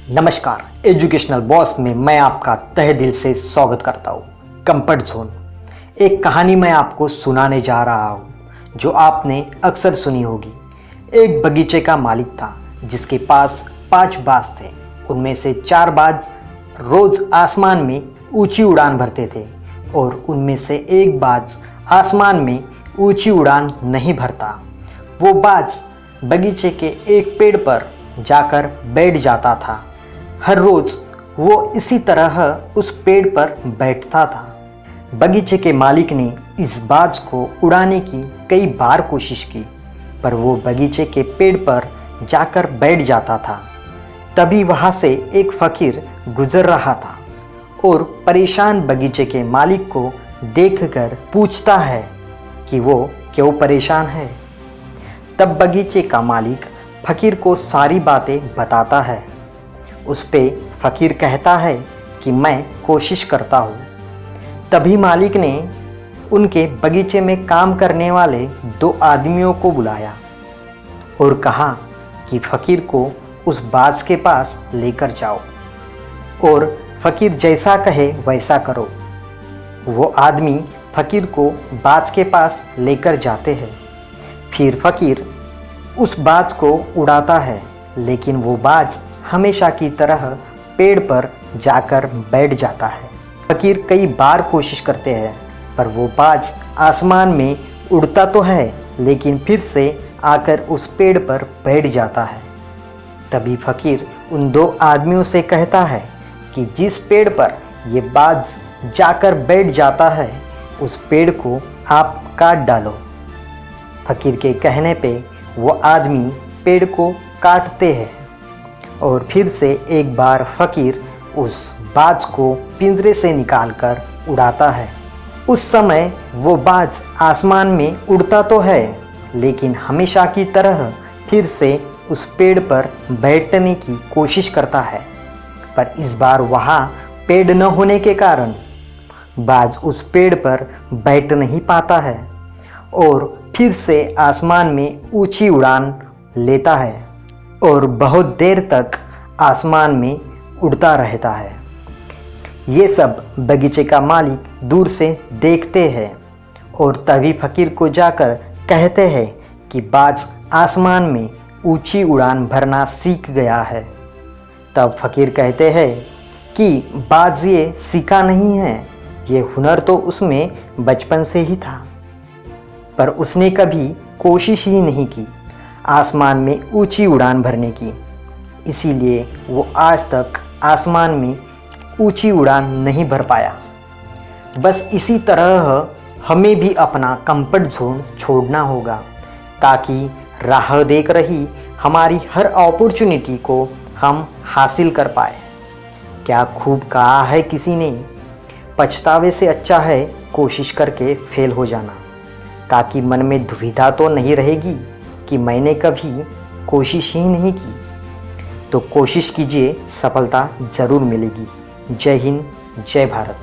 नमस्कार, educational boss में मैं आपका तहे दिल से स्वागत करता हूँ। कंफर्ट जोन एक कहानी मैं आपको सुनाने जा रहा हूँ जो आपने अक्सर सुनी होगी। एक बगीचे का मालिक था जिसके पास 5 बाज थे। उनमें से 4 बाज रोज आसमान में ऊंची उड़ान भरते थे और उनमें से एक बाज आसमान में ऊंची उड़ान नहीं भरता। वो बाज बगीचे के एक पेड़ पर जाकर बैठ जाता था। हर रोज वो इसी तरह उस पेड़ पर बैठता था। बगीचे के मालिक ने इस बाज को उड़ाने की कई बार कोशिश की, पर वो बगीचे के पेड़ पर जाकर बैठ जाता था। तभी वहाँ से एक फकीर गुजर रहा था और परेशान बगीचे के मालिक को देखकर पूछता है कि वो क्यों परेशान है। तब बगीचे का मालिक फकीर को सारी बातें बताता है। उस पे फकीर कहता है कि मैं कोशिश करता हूँ। तभी मालिक ने उनके बगीचे में काम करने वाले 2 आदमियों को बुलाया और कहा कि फकीर को उस बाज के पास लेकर जाओ और फकीर जैसा कहे वैसा करो। वो आदमी फकीर को बाज के पास लेकर जाते हैं। फिर फकीर उस बाज को उड़ाता है, लेकिन वो बाज हमेशा की तरह पेड़ पर जाकर बैठ जाता है। फकीर कई बार कोशिश करते हैं, पर वो बाज आसमान में उड़ता तो है, लेकिन फिर से आकर उस पेड़ पर बैठ जाता है। तभी फकीर उन 2 आदमियों से कहता है कि जिस पेड़ पर ये बाज जाकर बैठ जाता है, उस पेड़ को आप काट डालो। फकीर के कहने पे वो आदमी पेड़ को काटते हैं और फिर से एक बार फकीर उस बाज को पिंजरे से निकालकर उड़ाता है। उस समय वो बाज आसमान में उड़ता तो है, लेकिन हमेशा की तरह फिर से उस पेड़ पर बैठने की कोशिश करता है। पर इस बार वहाँ पेड़ न होने के कारण बाज उस पेड़ पर बैठ नहीं पाता है और फिर से आसमान में ऊंची उड़ान लेता है और बहुत देर तक आसमान में उड़ता रहता है। ये सब बगीचे का मालिक दूर से देखते हैं और तभी फकीर को जाकर कहते हैं कि बाज आसमान में ऊंची उड़ान भरना सीख गया है। तब फकीर कहते हैं कि बाज ये सीखा नहीं है, ये हुनर तो उसमें बचपन से ही था, पर उसने कभी कोशिश ही नहीं की आसमान में ऊंची उड़ान भरने की। इसीलिए वो आज तक आसमान में ऊंची उड़ान नहीं भर पाया। बस इसी तरह हमें भी अपना कंफर्ट जोन छोड़ना होगा, ताकि राह देख रही हमारी हर अपॉर्चुनिटी को हम हासिल कर पाए। क्या खूब कहा है किसी ने, पछतावे से अच्छा है कोशिश करके फेल हो जाना। ताकि मन में दुविधा तो नहीं रहेगी कि मैंने कभी कोशिश ही नहीं की। तो कोशिश कीजिए, सफलता ज़रूर मिलेगी। जय हिंद, जय भारत।